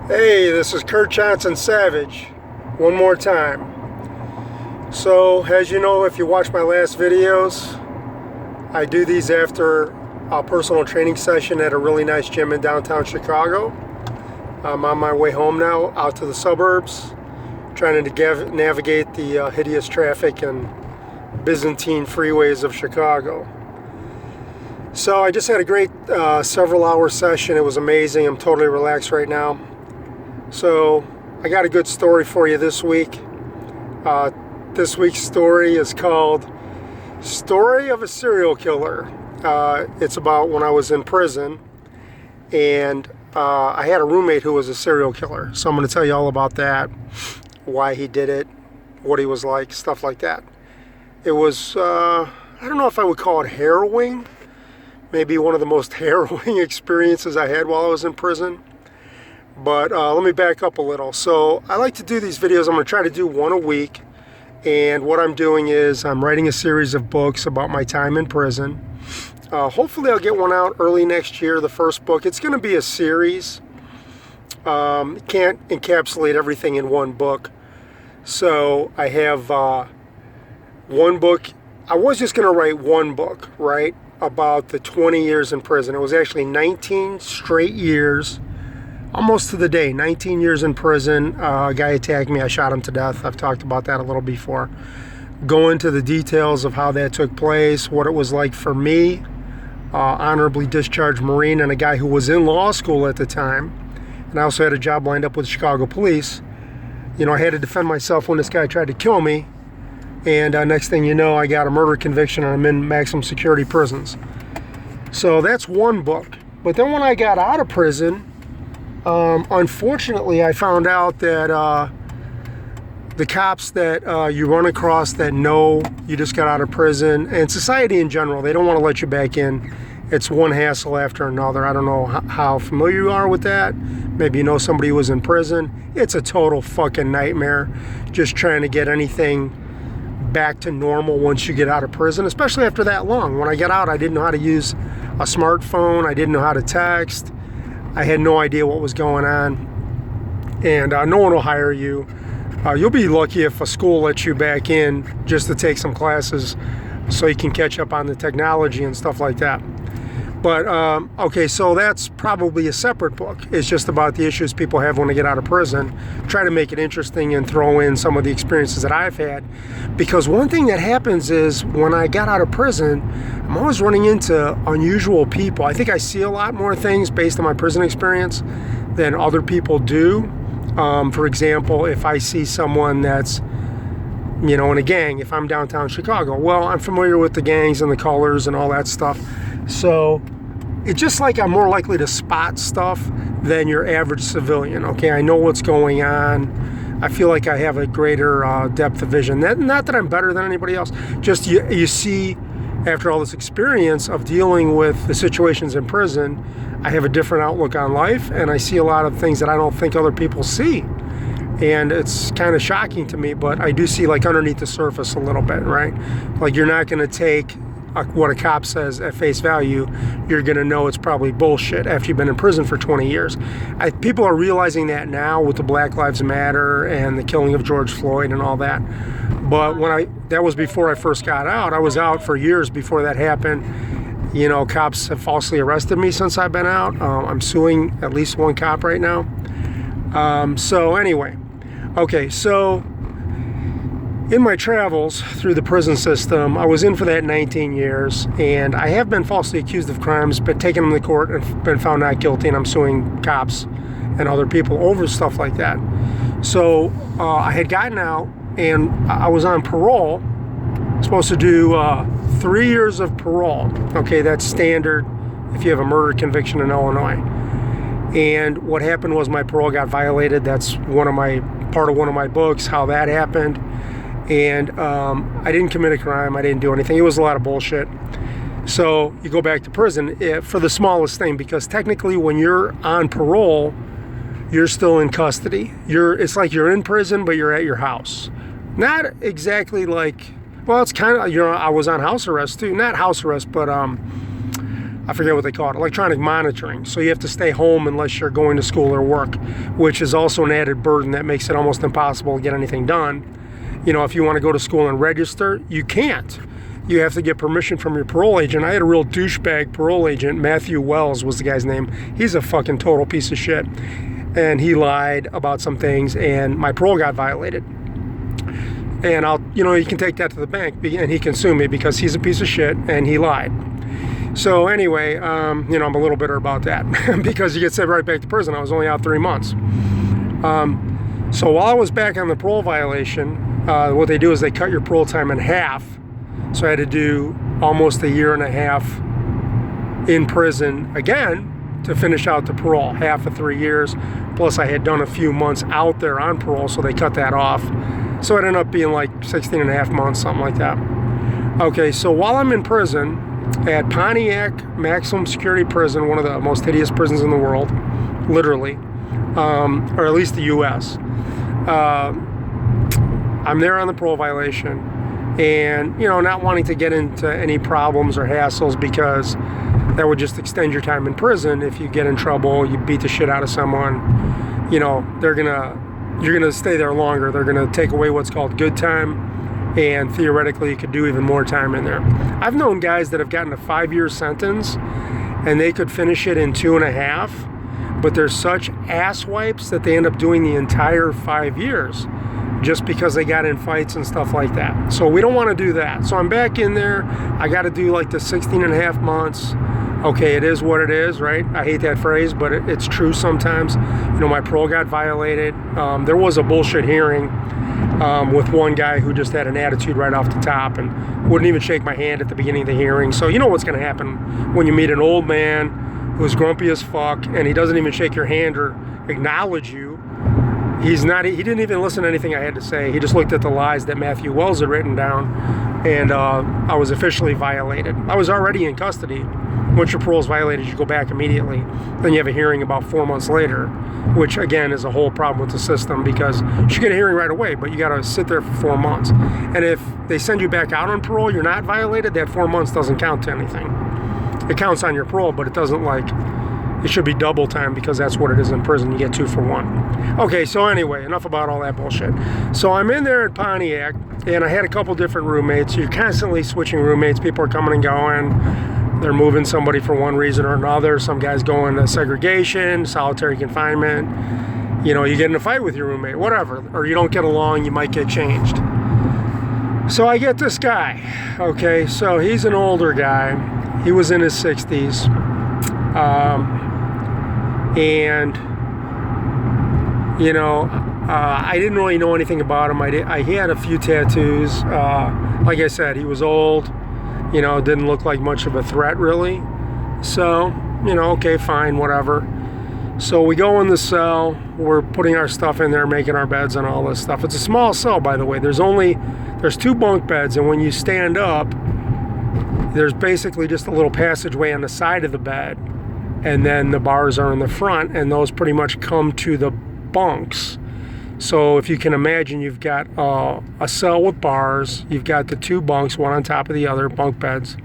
Hey, this is Kurt Johnson Savage. One more time. So, as you know, if you watch my last videos, I do these after a personal training session at a really nice gym in downtown Chicago. I'm on my way home now, out to the suburbs, trying to navigate the hideous traffic and Byzantine freeways of Chicago. So I just had a great several hour session. It was amazing. I'm totally relaxed right now. So I got a good story for you this week. This week's story is called Story of a Serial Killer. It's about when I was in prison, and I had a roommate who was a serial killer. So I'm going to tell you all about that, why he did it, what he was like, stuff like that. It was, I don't know if I would call it harrowing, maybe one of the most harrowing experiences I had while I was in prison. But let me back up a little. So I like to do these videos. I'm going to try to do one a week. And what I'm doing is I'm writing a series of books about my time in prison. Hopefully I'll get one out early next year, the first book. It's going to be a series. Can't encapsulate everything in one book. So I have one book. I was just going to write one book, right, about the 20 years in prison. It was actually 19 straight years. Almost to the day, 19 years in prison. A guy attacked me. I shot him to death. I've talked about that a little before. Go into the details of how that took place, what it was like for me, honorably discharged Marine, and a guy who was in law school at the time. And I also had a job lined up with the Chicago police. You know, I had to defend myself when this guy tried to kill me. And next thing you know, I got a murder conviction and I'm in maximum security prisons. So that's one book. But then when I got out of prison, unfortunately, I found out that the cops that you run across that know you just got out of prison, and society in general, they don't want to let you back in. It's one hassle after another. I don't know how familiar you are with that. Maybe you know somebody who was in prison. It's a total fucking nightmare just trying to get anything back to normal once you get out of prison, especially after that long. When I got out, I didn't know how to use a smartphone. I didn't know how to text. I had no idea what was going on, and no one will hire you. You'll be lucky if a school lets you back in just to take some classes so you can catch up on the technology and stuff like that. But, okay, so that's probably a separate book. It's just about the issues people have when they get out of prison. Try to make it interesting and throw in some of the experiences that I've had. Because one thing that happens is when I got out of prison, I'm always running into unusual people. I think I see a lot more things based on my prison experience than other people do. For example, if I see someone that's, you know, in a gang, if I'm downtown Chicago, well, I'm familiar with the gangs and the colors and all that stuff. So it's just like I'm more likely to spot stuff than your average civilian. Okay, I know what's going on. I feel like I have a greater depth of vision. Not that I'm better than anybody else. Just you see, after all this experience of dealing with the situations in prison, I have a different outlook on life, and I see a lot of things that I don't think other people see. And it's kind of shocking to me, but I do see like underneath the surface a little bit, right? Like you're not going to take what a cop says at face value. You're going to know it's probably bullshit after you've been in prison for 20 years. People are realizing that now with the Black Lives Matter and the killing of George Floyd and all that. But that was before I first got out. I was out for years before that happened. You know, cops have falsely arrested me since I've been out. I'm suing at least one cop right now. So anyway, okay, so in my travels through the prison system, I was in for that 19 years, and I have been falsely accused of crimes, but taken them to court and been found not guilty, and I'm suing cops and other people over stuff like that. So I had gotten out, and I was on parole, supposed to do 3 years of parole. Okay, that's standard if you have a murder conviction in Illinois. And what happened was my parole got violated. That's part of one of my books, how that happened. And I didn't commit a crime. I didn't do anything. It was a lot of bullshit. So you go back to prison for the smallest thing, because technically when you're on parole, you're still in custody. It's like you're in prison, but you're at your house. Not exactly like, well, it's kind of, I was on house arrest too. Not house arrest, but I forget what they call it, electronic monitoring. So you have to stay home unless you're going to school or work, which is also an added burden that makes it almost impossible to get anything done. You know, if you want to go to school and register, you can't. You have to get permission from your parole agent. I had a real douchebag parole agent, Matthew Wells was the guy's name. He's a fucking total piece of shit. And he lied about some things, and my parole got violated. And you can take that to the bank, and he can sue me because he's a piece of shit and he lied. So anyway, I'm a little bitter about that because you get sent right back to prison. I was only out 3 months. So while I was back on the parole violation, what they do is they cut your parole time in half. So I had to do almost a year and a half in prison again to finish out the parole, half of 3 years. Plus I had done a few months out there on parole, so they cut that off. So it ended up being like 16 and a half months, something like that. Okay, so while I'm in prison at Pontiac Maximum Security Prison, one of the most hideous prisons in the world, literally, or at least the U.S., I'm there on the parole violation, and, not wanting to get into any problems or hassles because that would just extend your time in prison. If you get in trouble, you beat the shit out of someone, you're gonna stay there longer. They're gonna take away what's called good time, and theoretically you could do even more time in there. I've known guys that have gotten a 5-year sentence and they could finish it in 2.5, but they're such ass wipes that they end up doing the entire 5 years just because they got in fights and stuff like that. So we don't want to do that. So I'm back in there. I got to do like the 16 and a half months. Okay, it is what it is, right? I hate that phrase, but it's true sometimes. My parole got violated. There was a bullshit hearing with one guy who just had an attitude right off the top and wouldn't even shake my hand at the beginning of the hearing. So you know what's going to happen when you meet an old man who's grumpy as fuck and he doesn't even shake your hand or acknowledge you. He didn't even listen to anything I had to say. He just looked at the lies that Matthew Wells had written down, and I was officially violated. I was already in custody. Once your parole is violated, you go back immediately. Then you have a hearing about 4 months later, which again is a whole problem with the system because you should get a hearing right away, but you got to sit there for 4 months. And if they send you back out on parole, you're not violated, that 4 months doesn't count to anything. It counts on your parole, but it doesn't it should be double time because that's what it is in prison. You get 2 for 1. Okay, so anyway, enough about all that bullshit. So I'm in there at Pontiac, and I had a couple different roommates. You're constantly switching roommates. People are coming and going. They're moving somebody for one reason or another. Some guys going to segregation, solitary confinement. You get in a fight with your roommate, whatever. Or you don't get along, you might get changed. So I get this guy. Okay, so he's an older guy. He was in his 60s. I didn't really know anything about him. He had a few tattoos. Like I said, he was old. Didn't look like much of a threat, really. So, okay, fine, whatever. So we go in the cell. We're putting our stuff in there, making our beds and all this stuff. It's a small cell, by the way. There's 2 bunk beds, and when you stand up, there's basically just a little passageway on the side of the bed. And then the bars are in the front, and those pretty much come to the bunks. So if you can imagine, you've got a cell with bars, you've got the 2 bunks, one on top of the other, bunk beds,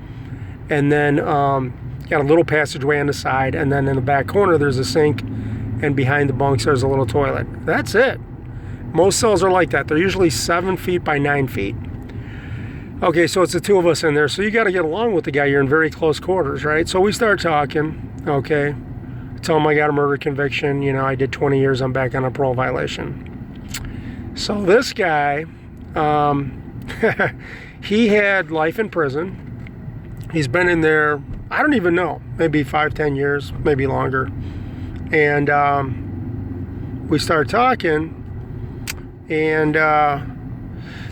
and then you got a little passageway on the side, and then in the back corner there's a sink, and behind the bunks there's a little toilet. That's it. Most cells are like that. They're usually 7 feet by 9 feet. Okay, so it's the 2 of us in there, so you got to get along with the guy. You're in very close quarters, right? So we start talking. Okay, I tell him I got a murder conviction. I did 20 years. I'm back on a parole violation. So this guy, he had life in prison. He's been in there, I don't even know, maybe 5-10 years, maybe longer. And we started talking, and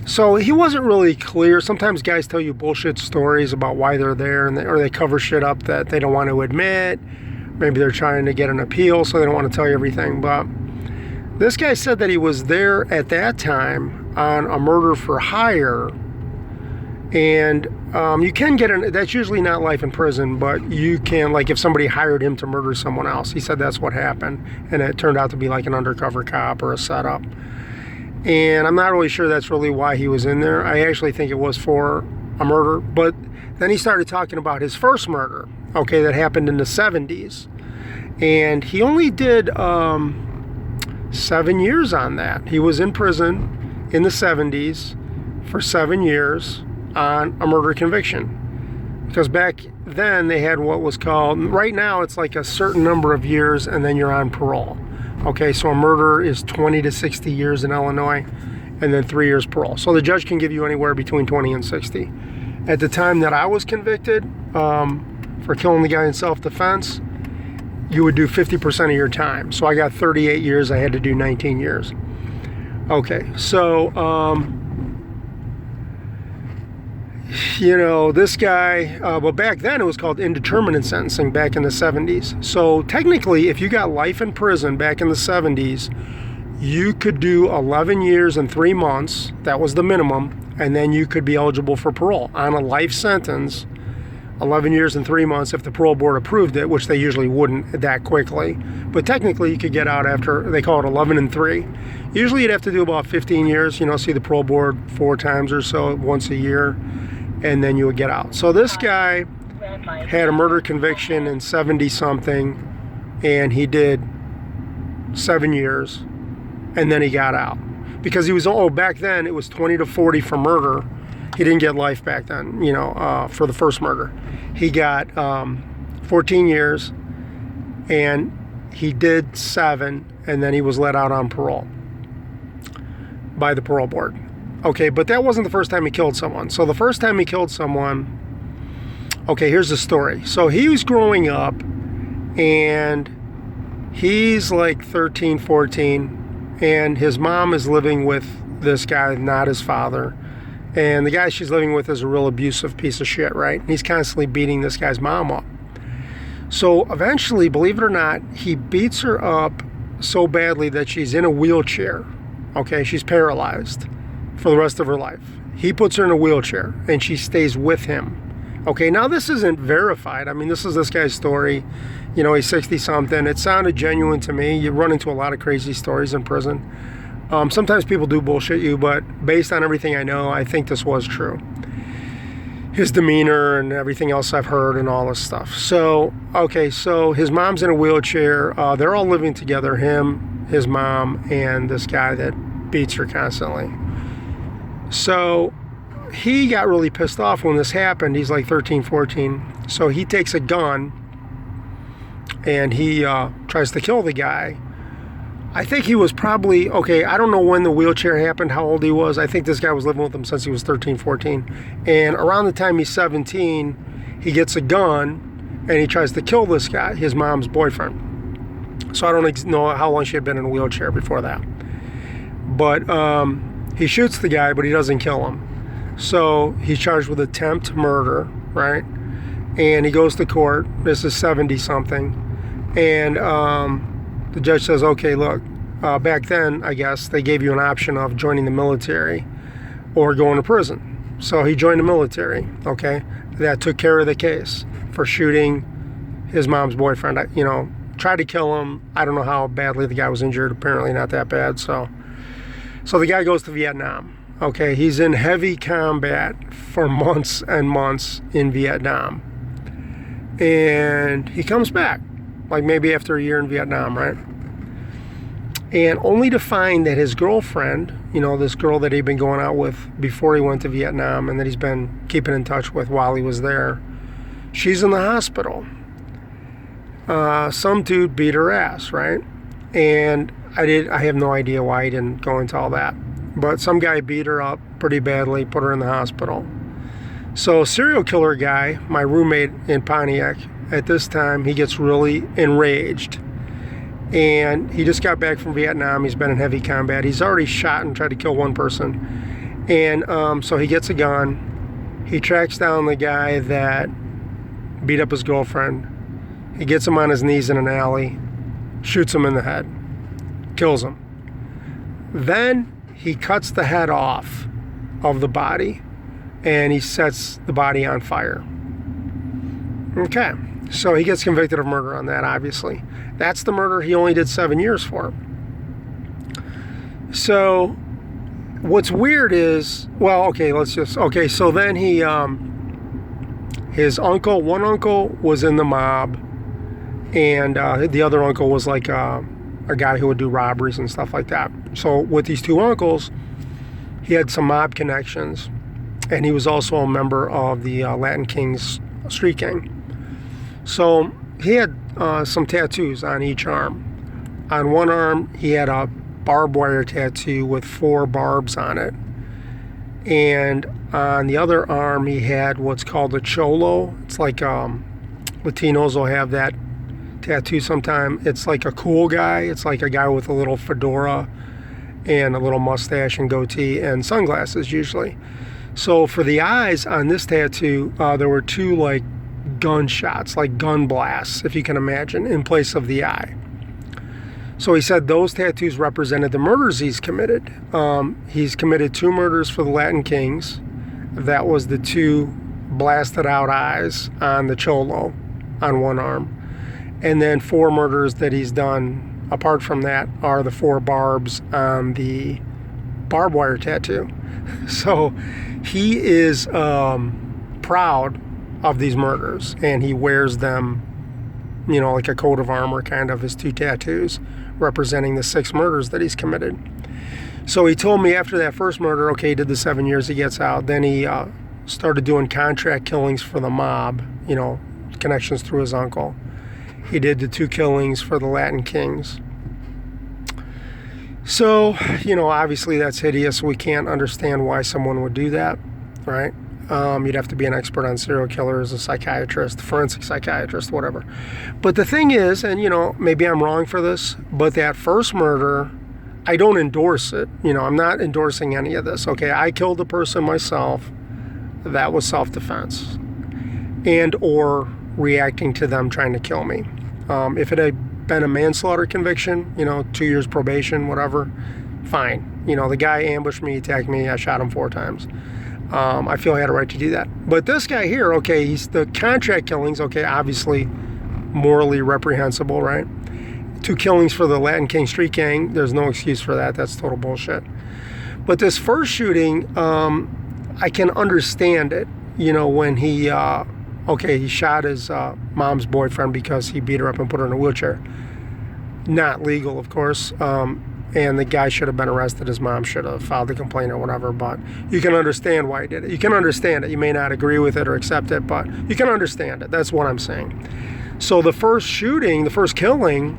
so he wasn't really clear. Sometimes guys tell you bullshit stories about why they're there, or they cover shit up that they don't want to admit. Maybe they're trying to get an appeal, so they don't want to tell you everything. But this guy said that he was there at that time on a murder for hire. And you can get that's usually not life in prison, but you can, like if somebody hired him to murder someone else. He said that's what happened, and it turned out to be like an undercover cop or a setup. And I'm not really sure that's really why he was in there. I actually think it was for a murder. But then he started talking about his first murder. okay, that happened in the 70s. And he only did 7 years on that. He was in prison in the 70s for 7 years on a murder conviction. Because back then they had what was called, right now it's like a certain number of years and then you're on parole. Okay, so a murder is 20 to 60 years in Illinois and then 3 years parole. So the judge can give you anywhere between 20 and 60. At the time that I was convicted for killing the guy in self-defense, you would do 50% of your time. So I got 38 years, I had to do 19 years. Okay, so, you know, this guy, well, back then it was called indeterminate sentencing back in the 70s. So technically, if you got life in prison back in the 70s, you could do 11 years and 3 months, that was the minimum, and then you could be eligible for parole on a life sentence. 11 years and 3 months if the parole board approved it, which they usually wouldn't that quickly. But technically you could get out after, they call it 11 and 3. Usually you'd have to do about 15 years, you know, see the parole board 4 times or so, once a year, and then you would get out. So this guy had a murder conviction in 70 something, and he did 7 years, and then he got out. Because he was, back then it was 20 to 40 for murder. He didn't get life back then, you know, for the first murder. He got 14 years, and he did 7, and then he was let out on parole by the parole board. Okay, but that wasn't the first time he killed someone. So the first time he killed someone, okay, here's the story. So he was growing up, and he's like 13, 14, and his mom is living with this guy, not his father. And the guy she's living with is a real abusive piece of shit, right? And he's constantly beating this guy's mom up. So eventually, believe it or not, he beats her up so badly that she's in a wheelchair. Okay, she's paralyzed for the rest of her life. He puts her in a wheelchair and she stays with him. Okay, now this isn't verified. I mean, this is this guy's story. You know, he's 60 something. It sounded genuine to me. You run into a lot of crazy stories in prison. Sometimes people do bullshit you, but based on everything I know, I think this was true. His demeanor and everything else I've heard and all this stuff. So, okay, so his mom's in a wheelchair. They're all living together, him, his mom, and this guy that beats her constantly. So he got really pissed off when this happened. He's like 13, 14. So he takes a gun and he tries to kill the guy. I think he was probably, okay, I don't know when the wheelchair happened, how old he was. I think this guy was living with him since he was 13, 14. And around the time he's 17, he gets a gun and he tries to kill this guy, his mom's boyfriend. So I don't know how long she had been in a wheelchair before that. But he shoots the guy, but he doesn't kill him. So he's charged with attempt murder, right? And he goes to court. This is 70 something. And the judge says, okay, look, back then, I guess, they gave you an option of joining the military or going to prison. So he joined the military, okay? That took care of the case for shooting his mom's boyfriend. You know, tried to kill him. I don't know how badly the guy was injured. Apparently not that bad. So the guy goes to Vietnam. Okay, he's in heavy combat for months and months in Vietnam. And he comes back, like maybe after a year in Vietnam, right? And only to find that his girlfriend, you know, this girl that he'd been going out with before he went to Vietnam and that he's been keeping in touch with while he was there, she's in the hospital. Some dude beat her ass, right? And I have no idea why he didn't go into all that. But some guy beat her up pretty badly, put her in the hospital. So serial killer guy, my roommate in Pontiac, at this time, he gets really enraged. And he just got back from Vietnam. He's been in heavy combat. He's already shot and tried to kill one person. And so he gets a gun. He tracks down the guy that beat up his girlfriend. He gets him on his knees in an alley, shoots him in the head, kills him. Then he cuts the head off of the body and he sets the body on fire. Okay, so he gets convicted of murder on that, obviously. That's the murder he only did 7 years for. So what's weird is, well, okay, so then he His uncle, one uncle was in the mob, and the other uncle was like a guy who would do robberies and stuff like that. So with these two uncles, he had some mob connections, and he was also a member of the Latin Kings street gang. So he had some tattoos on each arm. On one arm, he had a barbed wire tattoo with 4 barbs on it. And on the other arm, he had what's called a cholo. It's like Latinos will have that tattoo sometime. It's like a cool guy. It's like a guy with a little fedora and a little mustache and goatee and sunglasses usually. So for the eyes on this tattoo, there were 2 like gunshots, like gun blasts, if you can imagine, in place of the eye. So he said those tattoos represented the murders he's committed. He's committed 2 murders for the Latin Kings. That was the 2 blasted out eyes on the cholo on one arm. And then 4 murders that he's done apart from that are the 4 barbs on the barbed wire tattoo. So he is proud of these murders, and he wears them, you know, like a coat of armor, kind of, his 2 tattoos representing the 6 murders that he's committed. So he told me after that first murder, okay, he did the 7 years, he gets out. Then he started doing contract killings for the mob, you know, connections through his uncle. He did the 2 killings for the Latin Kings. So, you know, obviously that's hideous. We can't understand why someone would do that, right? You'd have to be an expert on serial killers, a psychiatrist, forensic psychiatrist, whatever. But the thing is, and you know, maybe I'm wrong for this, but that first murder, I don't endorse it. You know, I'm not endorsing any of this. Okay, I killed the person myself. That was self-defense and or reacting to them trying to kill me. If it had been a manslaughter conviction, you know, 2 years probation, whatever, fine. You know, the guy ambushed me, attacked me, I shot him 4 times. I feel I had a right to do that. But this guy here, okay, he's the contract killings, okay, obviously morally reprehensible, right? 2 killings for the Latin King street gang, there's no excuse for that. That's total bullshit. But this first shooting, I can understand it. You know, when he, he shot his mom's boyfriend because he beat her up and put her in a wheelchair. Not legal, of course. And the guy should have been arrested. His mom should have filed a complaint or whatever, but you can understand why he did it. You can understand it. You may not agree with it or accept it, but you can understand it. That's what I'm saying. So the first shooting, the first killing,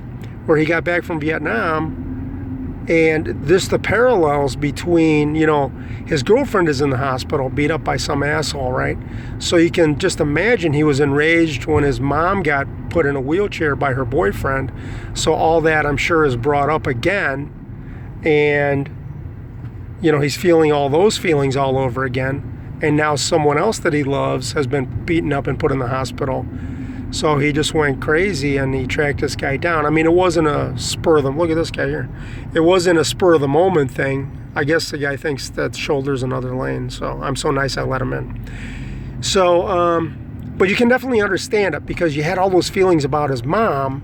where he got back from Vietnam, and the parallels between, you know, his girlfriend is in the hospital, beat up by some asshole, right? So you can just imagine he was enraged when his mom got put in a wheelchair by her boyfriend. So all that, I'm sure, is brought up again. And, you know, he's feeling all those feelings all over again. And now someone else that he loves has been beaten up and put in the hospital. So he just went crazy and he tracked this guy down. I mean, it wasn't a spur of the... Look at this guy here. It wasn't a spur of the moment thing. I guess the guy thinks that shoulder's another lane. So I'm so nice I let him in. So, but you can definitely understand it because you had all those feelings about his mom,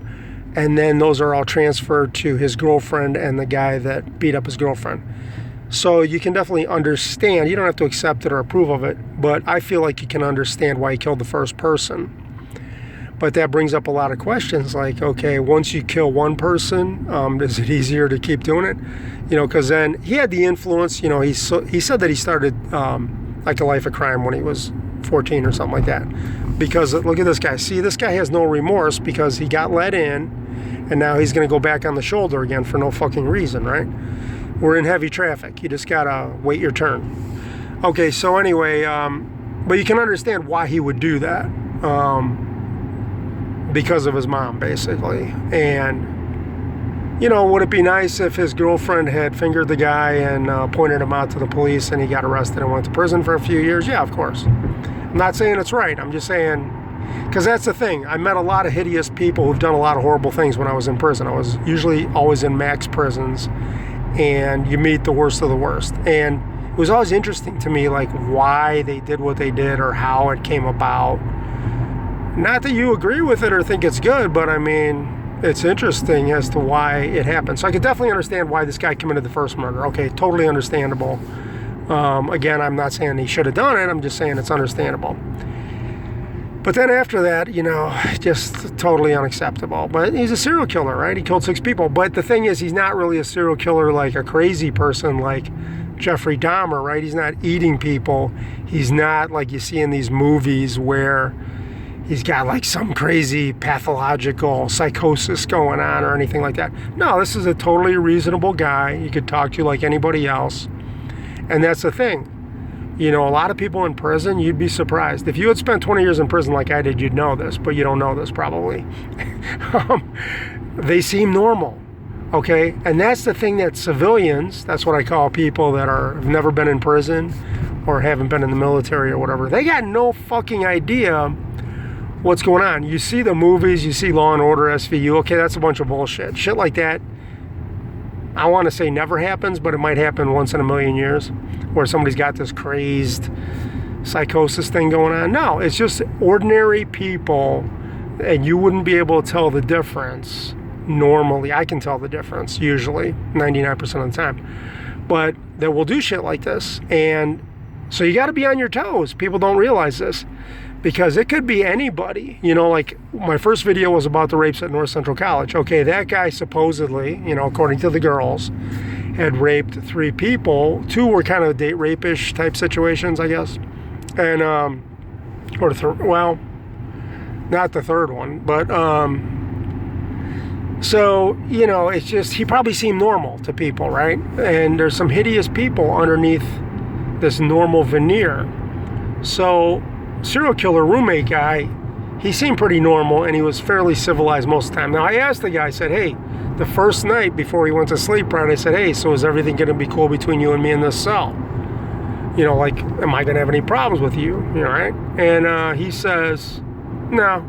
and then those are all transferred to his girlfriend and the guy that beat up his girlfriend. So you can definitely understand. You don't have to accept it or approve of it, but I feel like you can understand why he killed the first person. But that brings up a lot of questions like, okay, once you kill one person, is it easier to keep doing it? You know, because then he had the influence. You know, he said that he started like a life of crime when he was 14 or something like that. Because look at this guy. See, this guy has no remorse because he got let in, and now he's going to go back on the shoulder again for no fucking reason, right? We're in heavy traffic. You just got to wait your turn. Okay, so anyway, but you can understand why he would do that. Because of his mom, basically. And, you know, would it be nice if his girlfriend had fingered the guy and pointed him out to the police and he got arrested and went to prison for a few years? Yeah, of course. I'm not saying it's right. I'm just saying, because that's the thing. I met a lot of hideous people who've done a lot of horrible things when I was in prison. I was usually always in max prisons, and you meet the worst of the worst. And it was always interesting to me, like, why they did what they did or how it came about. Not that you agree with it or think it's good, but I mean, it's interesting as to why it happened. So I could definitely understand why this guy committed the first murder. Okay, totally understandable. Again, I'm not saying he should have done it. I'm just saying it's understandable. But then after that, just totally unacceptable. But he's a serial killer, right? He killed 6 people. But the thing is, he's not really a serial killer like a crazy person like Jeffrey Dahmer, right? He's not eating people. He's not like you see in these movies where he's got like some crazy pathological psychosis going on or anything like that. No, this is a totally reasonable guy. You could talk to like anybody else. And that's the thing. A lot of people in prison, you'd be surprised. If you had spent 20 years in prison like I did, you'd know this, but you don't know this probably. They seem normal, okay? And that's the thing that civilians, that's what I call people that have never been in prison or haven't been in the military or whatever, they got no fucking idea what's going on. You see the movies, you see Law and Order, SVU, okay, that's a bunch of bullshit. Shit like that, I want to say never happens, but it might happen once in a million years where somebody's got this crazed psychosis thing going on. No, it's just ordinary people, and you wouldn't be able to tell the difference normally. I can tell the difference usually 99% of the time, but that will do shit like this. And so you got to be on your toes. People don't realize this because it could be anybody. Like my first video was about the rapes at North Central College. Okay, that guy supposedly, according to the girls, had raped 3 people. 2 were kind of date rape-ish type situations, I guess. And, well, not the third one, but, so, it's just, he probably seemed normal to people, right? And there's some hideous people underneath this normal veneer. So, serial killer roommate guy, he seemed pretty normal and he was fairly civilized most of the time. Now, I asked the guy, I said, hey, the first night before he went to sleep, right, I said, hey, so is everything going to be cool between you and me in this cell? Like, am I going to have any problems with you? Right? And he says, no.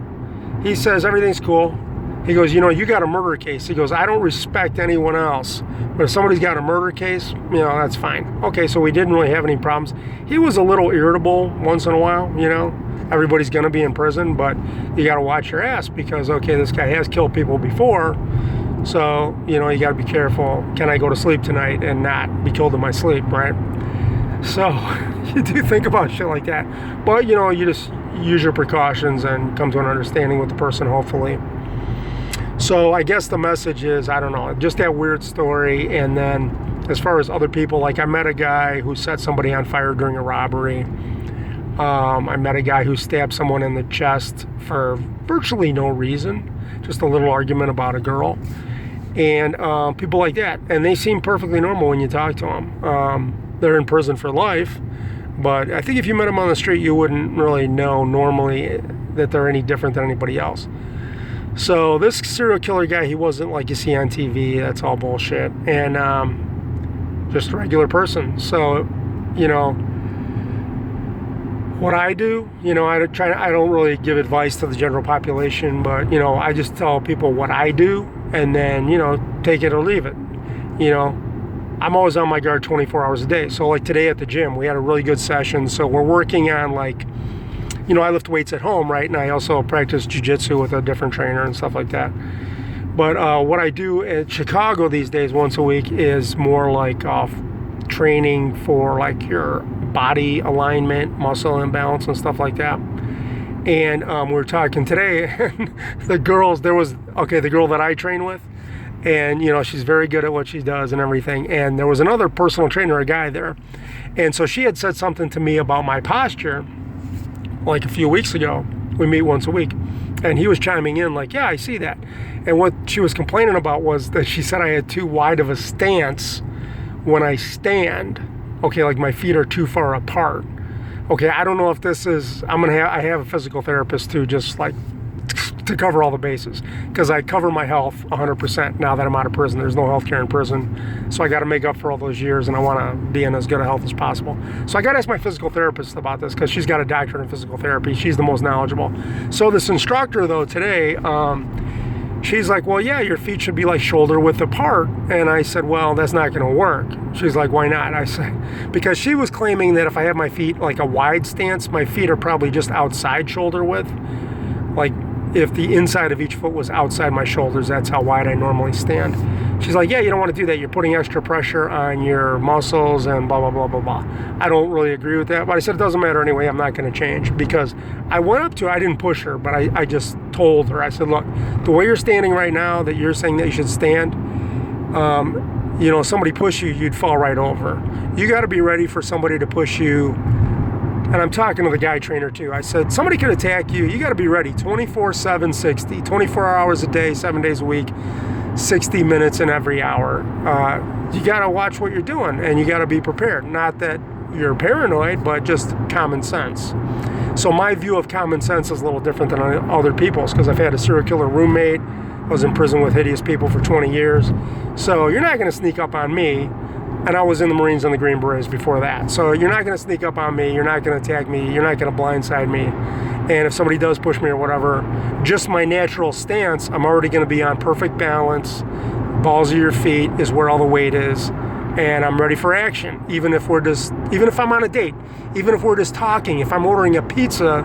He says, everything's cool. He goes, you got a murder case. He goes, I don't respect anyone else, but if somebody's got a murder case, that's fine. Okay, so we didn't really have any problems. He was a little irritable once in a while, Everybody's going to be in prison, but you got to watch your ass because, okay, this guy has killed people before. So, you got to be careful. Can I go to sleep tonight and not be killed in my sleep, right? So, you do think about shit like that. But, you just use your precautions and come to an understanding with the person, hopefully. So, I guess the message is, I don't know, just that weird story. And then, as far as other people, like I met a guy who set somebody on fire during a robbery. I met a guy who stabbed someone in the chest for virtually no reason. Just a little argument about a girl. And people like that. And they seem perfectly normal when you talk to them. They're in prison for life. But I think if you met them on the street, you wouldn't really know normally that they're any different than anybody else. So this serial killer guy, he wasn't like you see on TV. That's all bullshit. And just a regular person. So, what I do, I don't really give advice to the general population, but, I just tell people what I do and then, take it or leave it. I'm always on my guard 24 hours a day. So like today at the gym, we had a really good session. So we're working on like, I lift weights at home, right? And I also practice jiu-jitsu with a different trainer and stuff like that. But what I do at Chicago these days once a week is more like training for like your body alignment, muscle imbalance and stuff like that. And we were talking today, and the girl that I train with, and she's very good at what she does and everything. And there was another personal trainer, a guy there. And so she had said something to me about my posture like a few weeks ago. We meet once a week. And he was chiming in like, yeah, I see that. And what she was complaining about was that she said I had too wide of a stance when I stand. Okay, like my feet are too far apart. Okay, I don't know if this is, I have a physical therapist too, just like to cover all the bases, because I cover my health 100% now that I'm out of prison. There's no healthcare in prison, so I got to make up for all those years, and I want to be in as good a health as possible. So I got to ask my physical therapist about this, because she's got a doctorate in physical therapy. She's the most knowledgeable. So this instructor, though, today, she's like, well, yeah, your feet should be like shoulder width apart. And I said, well, that's not going to work. She's like, why not? I said, because she was claiming that if I have my feet like a wide stance, my feet are probably just outside shoulder width. Like, if the inside of each foot was outside my shoulders. That's how wide I normally stand. She's like, yeah, you don't want to do that. You're putting extra pressure on your muscles and blah, blah, blah, blah, blah. I don't really agree with that, but I said, it doesn't matter anyway. I'm not going to change, because I went up to her. I didn't push her, but I just told her. I said, look, the way you're standing right now, that you're saying that you should stand, you know, somebody push you, you'd fall right over. You got to be ready for somebody to push you. And I'm talking to the guy trainer too. I said, somebody could attack you. You got to be ready 24/7, 60, 24 hours a day, 7 days a week, 60 minutes in every hour. You got to watch what you're doing, and you got to be prepared. Not that you're paranoid, but just common sense. So my view of common sense is a little different than other people's, because I've had a serial killer roommate. I was in prison with hideous people for 20 years. So you're not going to sneak up on me. And I was in the Marines and the Green Berets before that. So you're not going to sneak up on me. You're not going to attack me. You're not going to blindside me. And if somebody does push me or whatever, just my natural stance, I'm already going to be on perfect balance. Balls of your feet is where all the weight is. And I'm ready for action. Even if I'm on a date, even if we're just talking, if I'm ordering a pizza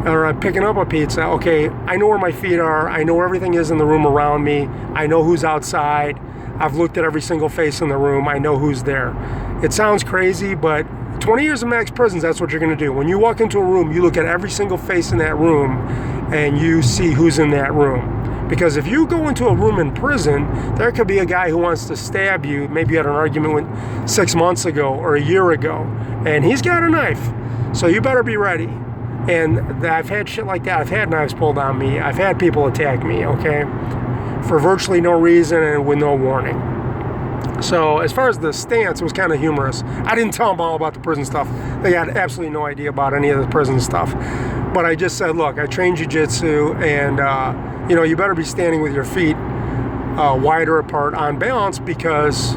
or I'm picking up a pizza, okay, I know where my feet are. I know where everything is in the room around me. I know who's outside. I've looked at every single face in the room. I know who's there. It sounds crazy, but 20 years of max prisons, that's what you're going to do. When you walk into a room, you look at every single face in that room and you see who's in that room. Because if you go into a room in prison, there could be a guy who wants to stab you. Maybe you had an argument 6 months ago or a year ago, and he's got a knife. So you better be ready. And I've had shit like that. I've had knives pulled on me. I've had people attack me, okay? For virtually no reason and with no warning. So as far as the stance, it was kind of humorous. I didn't tell them all about the prison stuff. They had absolutely no idea about any of the prison stuff. But I just said, look, I trained jiu-jitsu, and you know, you better be standing with your feet wider apart on balance, because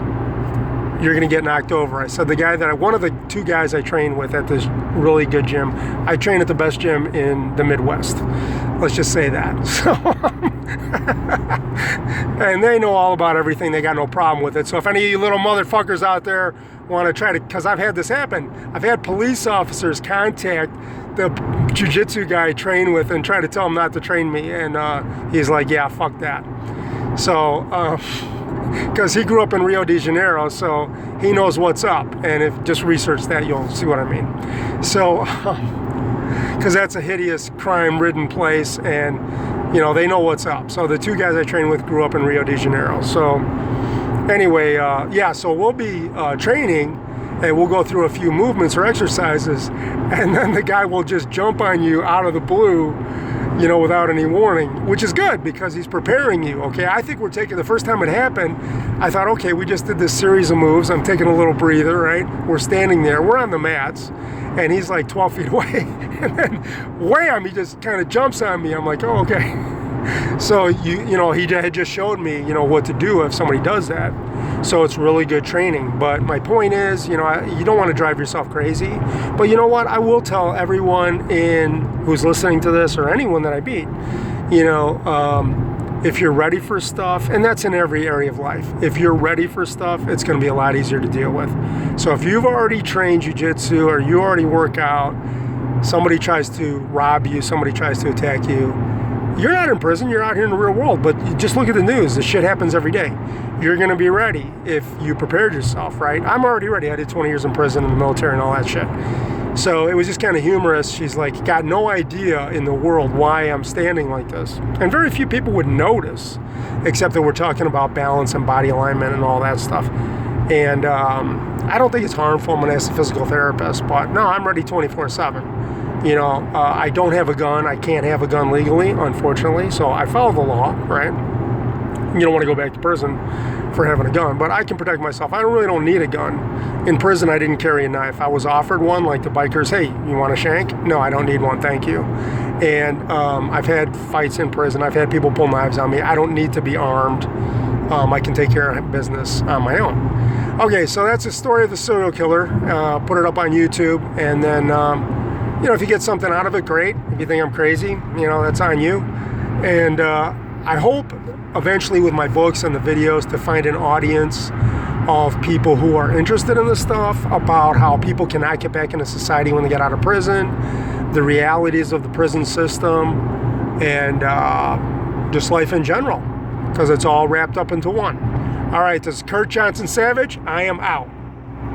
you're going to get knocked over. I said one of the two guys I trained with at this really good gym, I train at the best gym in the Midwest. Let's just say that. So, and they know all about everything. They got no problem with it. So if any of you little motherfuckers out there want to try to, because I've had this happen. I've had police officers contact the jiu-jitsu guy I train with and try to tell him not to train me. And he's like, yeah, fuck that. So, because he grew up in Rio de Janeiro, so he knows what's up. And if just research that, you'll see what I mean. So, because that's a hideous, crime-ridden place, and you know, they know what's up. So the two guys I trained with grew up in Rio de Janeiro. So anyway, yeah, so we'll be training, and we'll go through a few movements or exercises, and then the guy will just jump on you out of the blue, you know, without any warning, which is good because he's preparing you, okay? I think we're taking, the first time it happened, I thought, okay, we just did this series of moves. I'm taking a little breather, right? We're standing there, we're on the mats, and he's like 12 feet away, and then wham, he just kind of jumps on me. I'm like, oh, okay. So, you know, he had just showed me, you know, what to do if somebody does that. So it's really good training. But my point is, you know, you don't want to drive yourself crazy. But you know what? I will tell everyone who's listening to this, or anyone that I meet, you know, if you're ready for stuff, and that's in every area of life, if you're ready for stuff, it's going to be a lot easier to deal with. So if you've already trained jiu-jitsu, or you already work out, somebody tries to rob you, somebody tries to attack you, you're not in prison, you're out here in the real world. But just look at the news. This shit happens every day. You're going to be ready if you prepared yourself, right? I'm already ready. I did 20 years in prison in the military and all that shit. So it was just kind of humorous. She's like, got no idea in the world why I'm standing like this. And very few people would notice, except that we're talking about balance and body alignment and all that stuff. And I don't think it's harmful. I'm going to ask the physical therapist. But no, I'm ready 24/7. You know, I don't have a gun. I can't have a gun legally, unfortunately. So I follow the law, right? You don't want to go back to prison for having a gun, but I can protect myself. I really don't need a gun. In prison, I didn't carry a knife. I was offered one, like the bikers. Hey, you want a shank? No, I don't need one, thank you. And I've had fights in prison. I've had people pull knives on me. I don't need to be armed. I can take care of business on my own. Okay, so that's the story of the serial killer. Put it up on YouTube, and then, you know, if you get something out of it, great. If you think I'm crazy, you know, that's on you. And I hope eventually with my books and the videos to find an audience of people who are interested in this stuff, about how people cannot get back into society when they get out of prison, the realities of the prison system, and just life in general, because it's all wrapped up into one. All right, this is Kurt Johnson Savage. I am out.